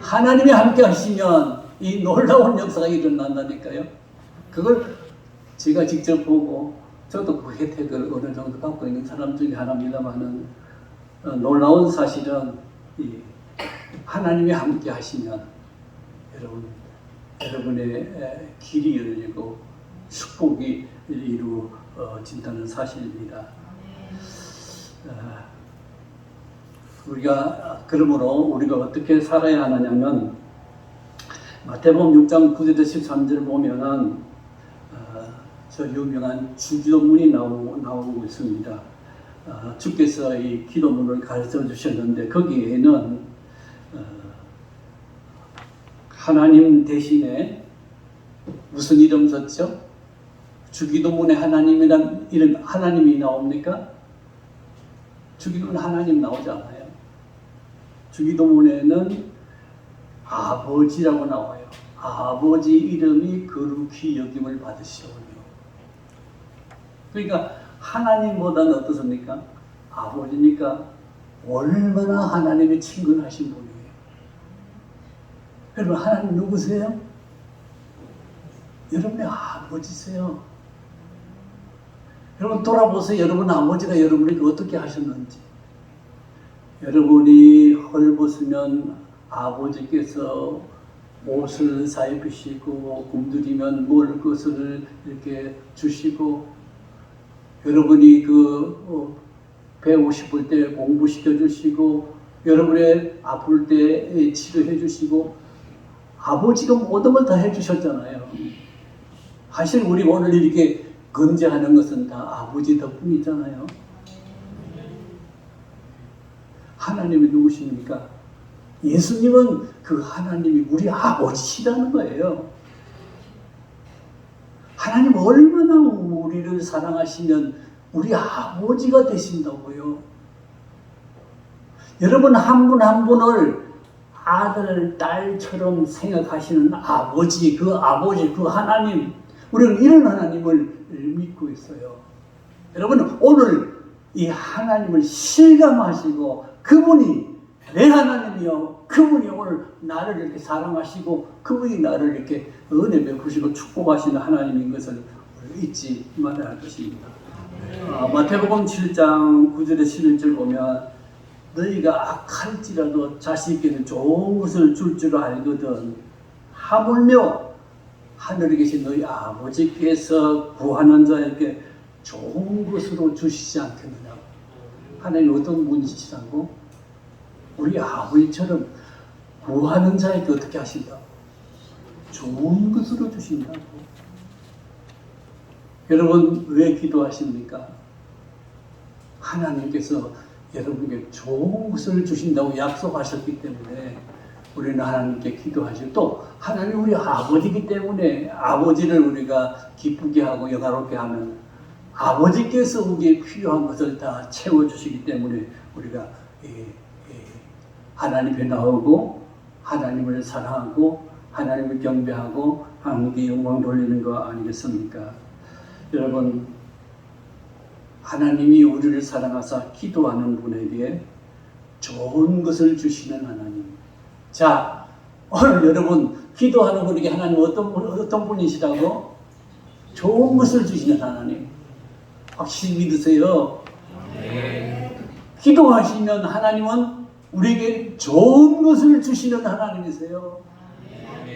하나님이 함께 하시면 이 놀라운 역사가 일어난다니까요. 그걸 제가 직접 보고 저도 그 혜택을 어느 정도 갖고 있는 사람 중에 하나입니다만은 놀라운 사실은 하나님이 함께 하시면 여러분의 길이 열리고 축복이 이루어진다는 사실입니다. 그러므로 우리가 어떻게 살아야 하느냐면 마태복음 6장 9절에서 13절 보면은 저 유명한 주기도문이 나오고 있습니다. 주께서 이 기도문을 가르쳐 주셨는데 거기에는 하나님 대신에 무슨 이름 썼죠? 주기도문에 하나님이란 이름 하나님이 나옵니까? 주기도문 하나님 나오지 않아요. 주기도문에는 아버지라고 나와요. 아버지 이름이 거룩히 여김을 받으시오며. 그러니까 하나님보다는 어떻습니까? 아버지니까 얼마나 하나님의 친근하신 분이에요. 여러분 하나님 누구세요? 여러분의 아버지세요. 여러분 돌아보세요. 여러분 아버지가 여러분에게 어떻게 하셨는지. 여러분이 헐벗으면 아버지께서 옷을 사입히시고 굶주리면 먹을 것을 이렇게 주시고, 여러분이 배우고 싶을 때 공부시켜 주시고, 여러분의 아플 때 치료해 주시고, 아버지가 모든 걸 다 해주셨잖아요. 사실 우리 오늘 이렇게 건재하는 것은 다 아버지 덕분이잖아요. 하나님이 누구십니까? 예수님은 그 하나님이 우리 아버지시라는 거예요. 하나님 얼마나 우리를 사랑하시면 우리 아버지가 되신다고요. 여러분 한 분 한 분을 아들, 딸처럼 생각하시는 아버지, 그 하나님, 우리는 이런 하나님을 믿고 있어요. 여러분 오늘 이 하나님을 실감하시고, 그분이 내 하나님이요, 그분이 오늘 나를 이렇게 사랑하시고, 그분이 나를 이렇게 은혜 베푸시고 축복하시는 하나님인 것을 잊지 말아야 할 것입니다. 마태복음 7장 9절에 11절 보면, 너희가 악할지라도 자식에게는 좋은 것을 줄 줄 알거든 하물며 하늘에 계신 너희 아버지께서 구하는 자에게 좋은 것으로 주시지 않겠느냐고. 하나님 어떤 분이시라고? 우리 아버지처럼 구하는 자에게 어떻게 하신다고? 좋은 것으로 주신다고. 여러분 왜 기도하십니까? 하나님께서 여러분에게 좋은 것을 주신다고 약속하셨기 때문에 우리는 하나님께 기도하시고, 또 하나님 우리 아버지이기 때문에 아버지를 우리가 기쁘게 하고 영화롭게 하면 아버지께서 우리에게 필요한 것을 다 채워주시기 때문에 우리가 하나님 앞에 나오고 하나님을 사랑하고 하나님을 경배하고 하나님께 영광 돌리는 거 아니겠습니까? 여러분, 하나님이 우리를 사랑하사 기도하는 분에게 좋은 것을 주시는 하나님. 자, 오늘 여러분 기도하는 분에게 하나님 어떤 분이시라고? 좋은 것을 주시는 하나님. 확실히 믿으세요. 기도하시면 하나님은 우리에게 좋은 것을 주시는 하나님이세요.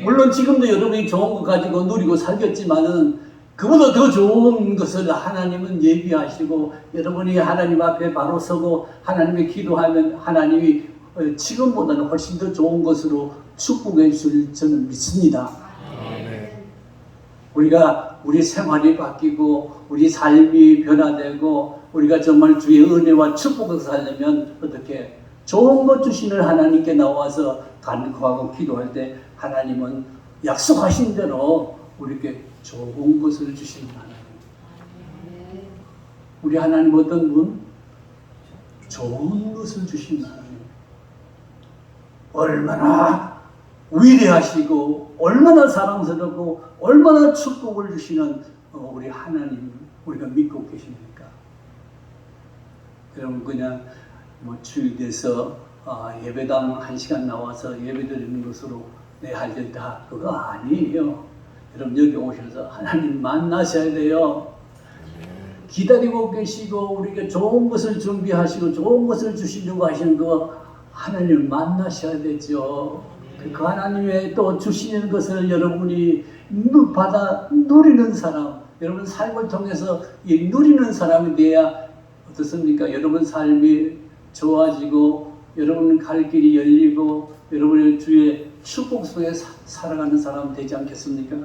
물론 지금도 여러분이 좋은 거 가지고 누리고 살겠지만은 그보다 더 좋은 것을 하나님은 예비하시고, 여러분이 하나님 앞에 바로 서고 하나님께 기도하면 하나님이 지금보다는 훨씬 더 좋은 것으로 축복해 줄 저는 믿습니다. 우리 생활이 바뀌고 우리 삶이 변화되고 우리가 정말 주의 은혜와 축복을 살려면 어떻게 좋은 것 주시는 하나님께 나와서 간구하고 기도할 때 하나님은 약속하신 대로 우리에게 좋은 것을 주시는 하나님. 우리 하나님 어떤 분? 좋은 것을 주시는 하나님. 얼마나 위대하시고 얼마나 사랑스럽고 얼마나 축복을 주시는 우리 하나님 우리가 믿고 계십니까? 여러분 그냥 주일에서 예배당 1시간 나와서 예배드리는 것으로 내 할 일 다 그거 아니에요. 여러분 여기 오셔서 하나님 만나셔야 돼요. 기다리고 계시고 우리에게 좋은 것을 준비하시고 좋은 것을 주시려고 하시는 거 하나님을 만나셔야 되죠. 그 하나님의 또 주시는 것을 여러분이 받아 누리는 사람, 여러분 삶을 통해서 이 누리는 사람이 돼야 어떻습니까? 여러분 삶이 좋아지고 여러분 갈 길이 열리고 여러분의 주의 축복 속에 살아가는 사람 되지 않겠습니까?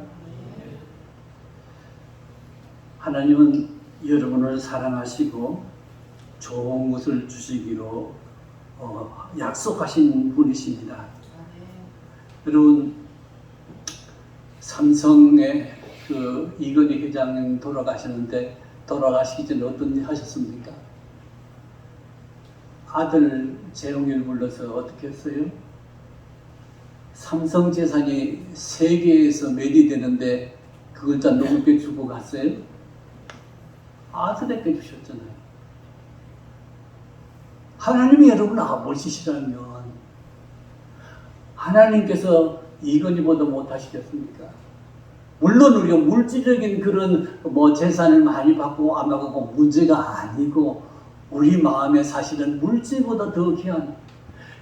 하나님은 여러분을 사랑하시고 좋은 것을 주시기로 약속하신 분이십니다. 여러분 삼성의 그 이건희 회장님 돌아가시는데 돌아가시기 전에 어떤 일 하셨습니까? 아들 재용이를 불러서 어떻게 했어요? 삼성 재산이 세계에서 매리되는데 그걸 다 누구께 주고 갔어요? 아들에게 주셨잖아요. 하나님이 여러분 아버지시라면 하나님께서 이건희보다 못하시겠습니까? 물론 우리가 물질적인 그런 뭐 재산을 많이 받고 안 받고 문제가 아니고 우리 마음에 사실은 물질보다 더 귀한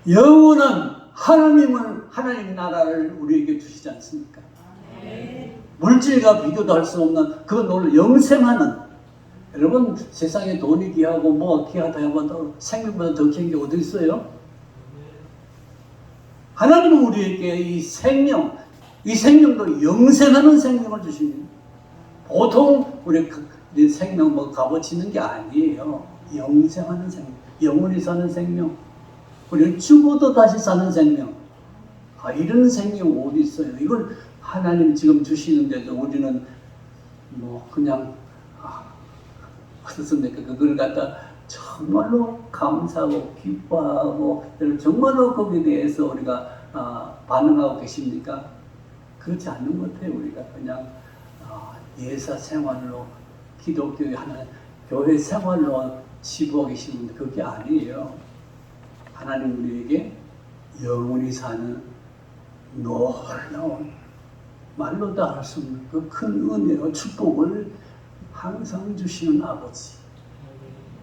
영원한 하나님 나라를 우리에게 주시지 않습니까? 물질과 비교도 할 수 없는 그 놀라 영생하는 여러분 세상에 돈이 귀하고 뭐가 귀하다 해도 생명보다 더 귀한 게 어디 있어요? 하나님은 우리에게 이 생명도 영생하는 생명을 주십니다. 보통 우리 생명 뭐 값어치는 게 아니에요. 영생하는 생명, 영원히 사는 생명, 우리는 죽어도 다시 사는 생명. 이런 생명 어디 있어요? 이걸 하나님 지금 주시는데도 우리는 뭐 그냥 어떻습니까? 그걸 갖다 정말로 감사하고 기뻐하고 정말로 거기에 대해서 우리가 반응하고 계십니까? 그렇지 않는 것 같아요. 우리가 그냥 예사 생활로 기독교의 하나 교회 생활로 치부하고 계시는데 그게 아니에요. 하나님 우리에게 영원히 사는 놀라운 말로 다 할 수 없는 그 큰 은혜와 축복을 항상 주시는 아버지,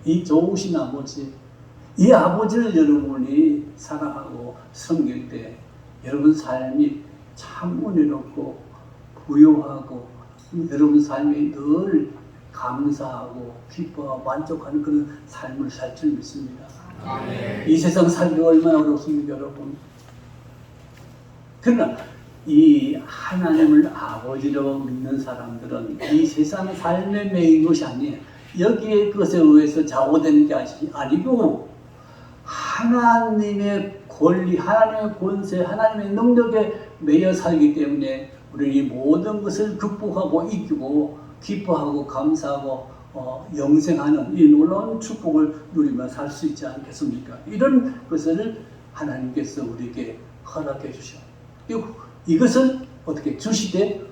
이 좋으신 아버지, 이 아버지를 여러분이 사랑하고 섬길 때 여러분 삶이 참 은혜롭고 부요하고 여러분 삶이 늘 감사하고 기뻐하고 만족하는 그런 삶을 살 줄 믿습니다. 이 세상 살기 얼마나 어렵습니까, 여러분? 그러나 이 하나님을 아버지로 믿는 사람들은 이 세상 삶에 매인 것이 아니에요. 여기에 것에 의해서 좌우되는 게 아니고 하나님의 권리, 하나님의 권세, 하나님의 능력에 매여 살기 때문에 우리는 이 모든 것을 극복하고 이기고 기뻐하고 감사하고 영생하는 이 놀라운 축복을 누리며 살 수 있지 않겠습니까? 이런 것을 하나님께서 우리에게 허락해 주셔. 이것을 어떻게 주시되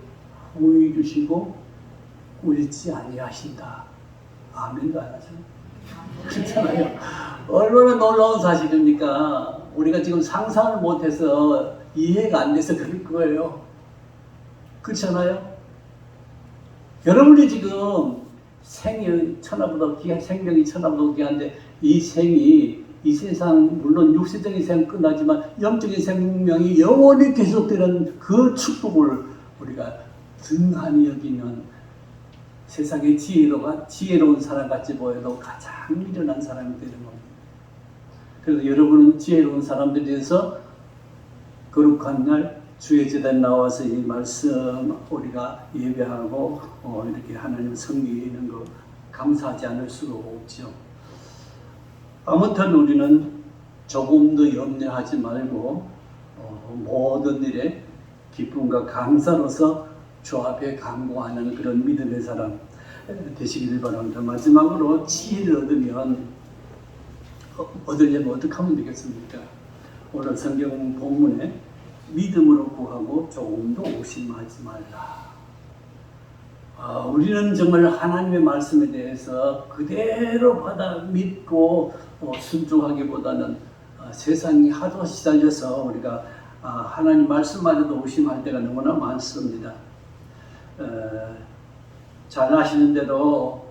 후히 주시고 꾸짖지 아니하신다. 아멘도 안 하죠. 그렇잖아요. 얼마나 놀라운 사실입니까? 우리가 지금 상상을 못해서 이해가 안 돼서 그럴 거예요. 그렇잖아요. 여러분이 지금 생명이 천하보다 귀한데 이 생이 이 세상 물론 육체적인 생 끝나지만 영적인 생명이 영원히 계속되는 그 축복을 우리가 등한히 여기면 세상의 지혜로운 사람 같이 보여도 가장 미련한 사람이 되는 겁니다. 그래서 여러분은 지혜로운 사람들에 대해서 거룩한 날 주의 제단에 나와서 이 말씀 우리가 예배하고 이렇게 하나님 섬기는 거 감사하지 않을 수가 없죠. 아무튼 우리는 조금도 염려하지 말고 모든 일에 기쁨과 감사로서 주 앞에 간구하는 그런 믿음의 사람 되시기를 바랍니다. 마지막으로 지혜를 얻으려면 어떻게 하면 되겠습니까? 오늘 성경 본문에 믿음으로 구하고 조금도 의심하지 말라. 우리는 정말 하나님의 말씀에 대해서 그대로 받아 믿고 순종하기보다는 세상이 하도 시달려서 우리가 하나님 말씀마저도 의심할 때가 너무나 많습니다. 잘 아시는 대로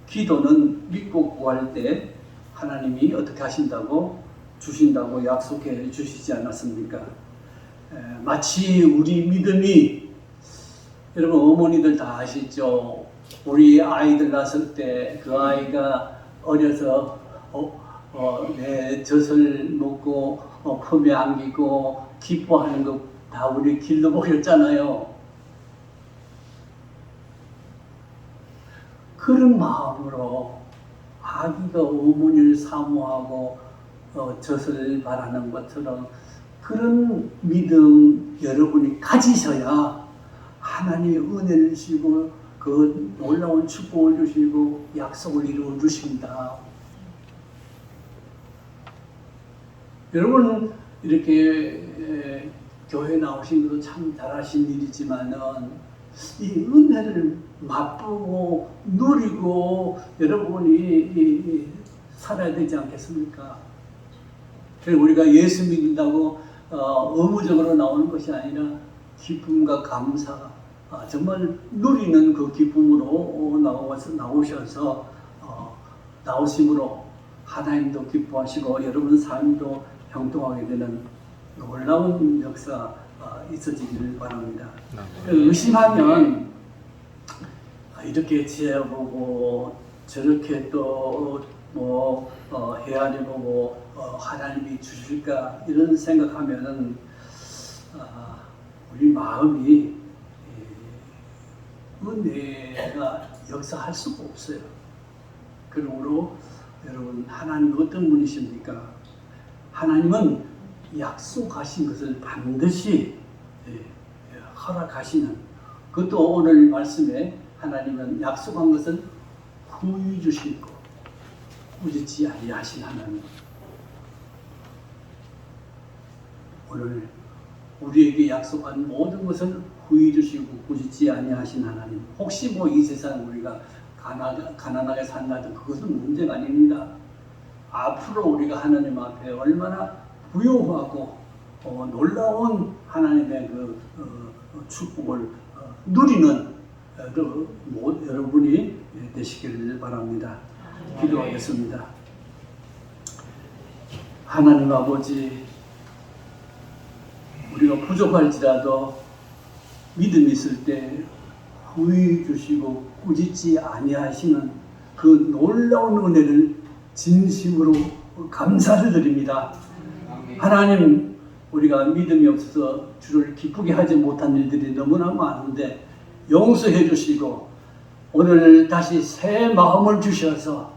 기도는 믿고 구할 때 하나님이 어떻게 하신다고 주신다고 약속해 주시지 않았습니까? 마치 우리 믿음이 여러분 어머니들 다 아시죠? 우리 아이들 낳았을 때 그 아이가 어려서 내 젖을 먹고 품에 안기고 기뻐하는 거 다 우리 길도 보셨잖아요. 그런 마음으로 아기가 어머니를 사모하고 젖을 바라는 것처럼 그런 믿음 여러분이 가지셔야 하나님의 은혜를 주시고 그 놀라운 축복을 주시고 약속을 이루어 주십니다. 여러분 이렇게 교회 나오신 것도 참 잘하신 일이지만은 이 은혜를 맛보고 누리고 여러분이 살아야 되지 않겠습니까? 그래서 우리가 예수 믿는다고 의무적으로 나오는 것이 아니라 기쁨과 감사가 정말 누리는 그 기쁨으로 나오셔서 나오심으로 하나님도 기뻐하시고 여러분 삶도 형통하게 되는 놀라운 역사 있어지기를 바랍니다. 의심하면 이렇게 지혜보고 저렇게 또 헤아려보고 하나님이 주실까 이런 생각하면은 우리 마음이 은혜가 역사할 수가 없어요. 그러므로 여러분 하나님 어떤 분이십니까? 하나님은 약속하신 것을 반드시 허락하시는, 그것도 오늘 말씀에 하나님은 약속한 것을 후히 주시고 꾸짖지 아니하신 하나님. 오늘 우리에게 약속한 모든 것을 후히 주시고 꾸짖지 아니하신 하나님. 혹시 이 세상 우리가 가난하게 산다든 그것은 문제가 아닙니다. 앞으로 우리가 하나님 앞에 얼마나 부요하고 놀라운 하나님의 그 축복을 누리는 여러분이 되시기를 바랍니다. 기도하겠습니다. 하나님 아버지, 우리가 부족할지라도 믿음이 있을 때 후히 주시고 꾸짖지 아니하시는 그 놀라운 은혜를 진심으로 감사를 드립니다. 하나님, 우리가 믿음이 없어서 주를 기쁘게 하지 못한 일들이 너무나 많은데 용서해 주시고 오늘 다시 새 마음을 주셔서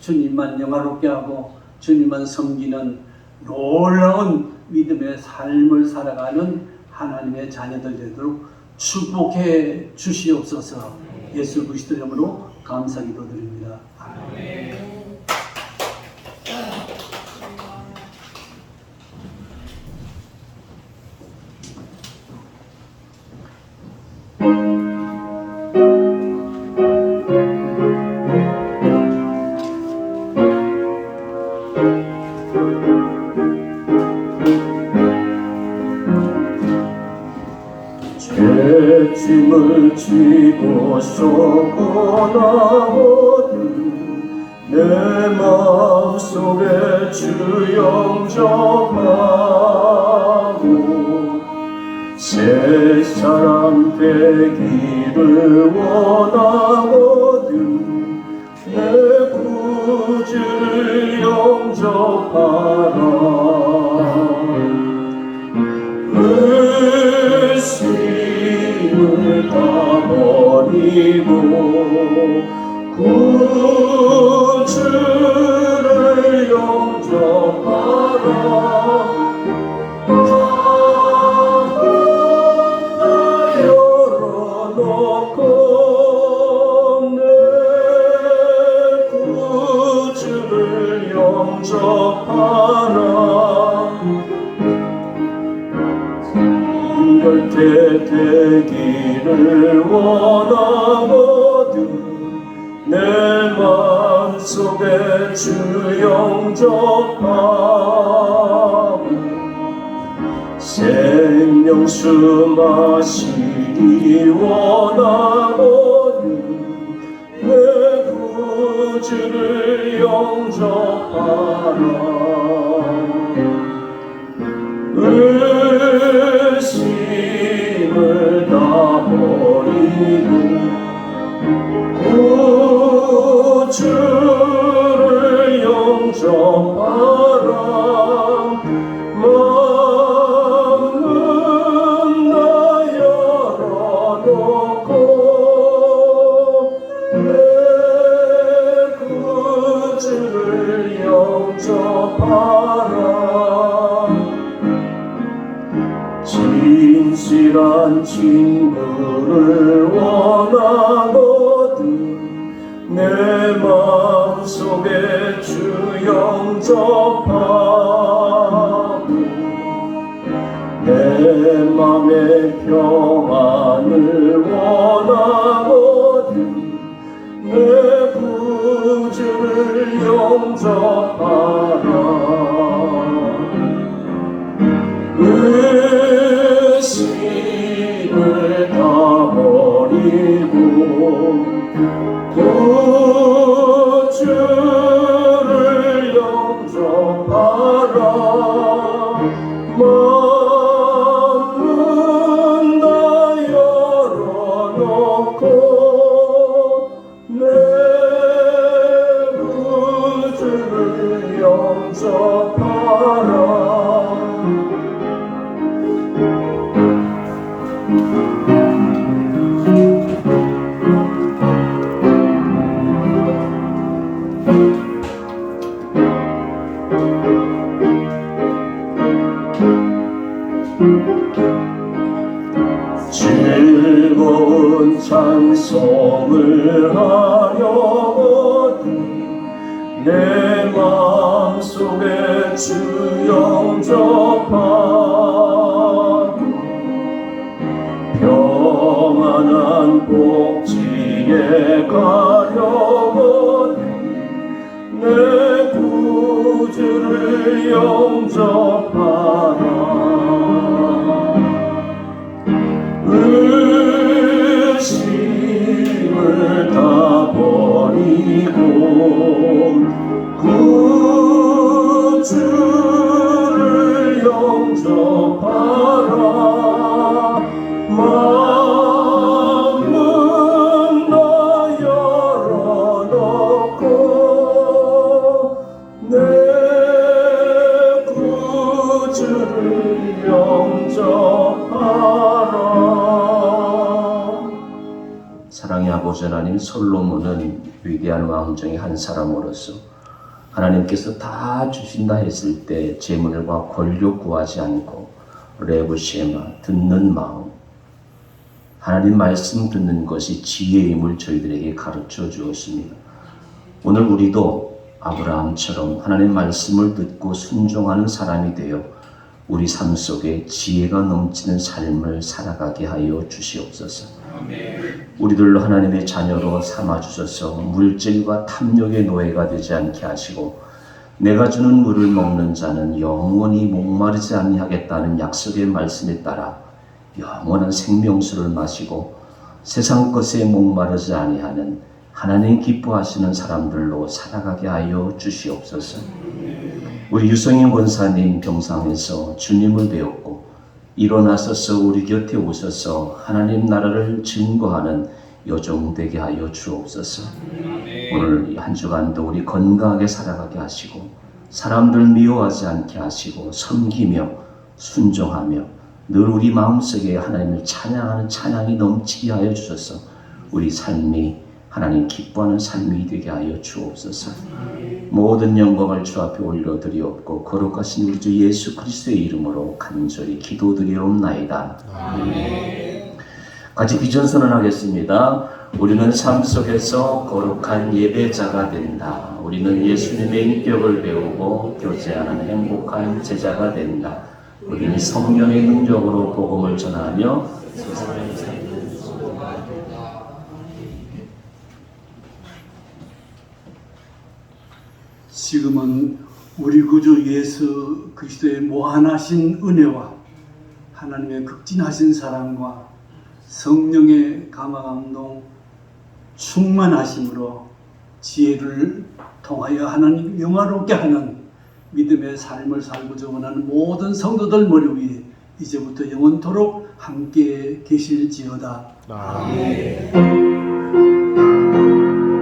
주님만 영화롭게 하고 주님만 섬기는 놀라운 믿음의 삶을 살아가는 하나님의 자녀들 되도록 축복해 주시옵소서. 예수 그리스도 이름으로 감사 기도드립니다. 아멘. 죄짐을 지고 쏟고 나오는 내 마음속에 주 영접하고 새 사람 되기를 원하거든 내 구주를 영접하라. 의심을 다 버리고 구주를 영접하라. 되기를 원하거든 내 마음속에 주 영접하고 생명수 마시기 원하거든 내 구주를 영접하라. 의심을 다 버리고 구주를 영접하라. 마음은 나 열어놓고 내 구주를 영접하라. 진실한 친구를 원하거든 내 마음속에 주 영접하고 내 맘의 평안을 원하거든 내 구주를 영접하라. 의심을 다 찬송을 하려거든 내 마음속에 주 영접하고 평안한 복지에 가려거든 내 구주를 영접하라 의심을 다 버리고 구주를 영접하라 마음은 나 열어놓고 내 구주를 영접하라. 사랑의 아버지 하나님, 솔로몬은 위대한 왕 중에 한 사람으로서 하나님께서 다 주신다 했을 때 재물과 권력 구하지 않고 레브쉐마 듣는 마음, 하나님 말씀 듣는 것이 지혜임을 저희들에게 가르쳐 주었습니다. 오늘 우리도 아브라함처럼 하나님 말씀을 듣고 순종하는 사람이 되어 우리 삶 속에 지혜가 넘치는 삶을 살아가게 하여 주시옵소서. 우리들로 하나님의 자녀로 삼아주셔서 물질과 탐욕의 노예가 되지 않게 하시고 내가 주는 물을 먹는 자는 영원히 목마르지 아니하겠다는 약속의 말씀에 따라 영원한 생명수를 마시고 세상 것에 목마르지 아니하는 하나님 기뻐하시는 사람들로 살아가게 하여 주시옵소서. 우리 유성인 권사님 병상에서 주님을 배웠고 일어나서서 우리 곁에 오셔서 하나님 나라를 증거하는 여종 되게 하여 주옵소서. 오늘 한 주간도 우리 건강하게 살아가게 하시고 사람들 미워하지 않게 하시고 섬기며 순종하며 늘 우리 마음속에 하나님을 찬양하는 찬양이 넘치게 하여 주셔서 우리 삶이 하나님 기뻐하는 삶이 되게 하여 주옵소서. 모든 영광을 주 앞에 올려드리옵고 거룩하신 우리 주 예수 그리스도의 이름으로 간절히 기도드리옵나이다. 같이 비전 선언하겠습니다. 우리는 삶 속에서 거룩한 예배자가 된다. 우리는 예수님의 인격을 배우고 교제하는 행복한 제자가 된다. 우리는 성령의 능력으로 복음을 전하며 세상을 살리는 소도가 된다. 지금은 우리 구주 예수 그리스도의 무한하신 은혜와 하나님의 극진하신 사랑과 성령의 감화감동 충만하심으로 지혜를 통하여 하나님 영화롭게 하는 믿음의 삶을 살고자 원하는 모든 성도들 머리 위에 이제부터 영원토록 함께 계실지어다. 아멘.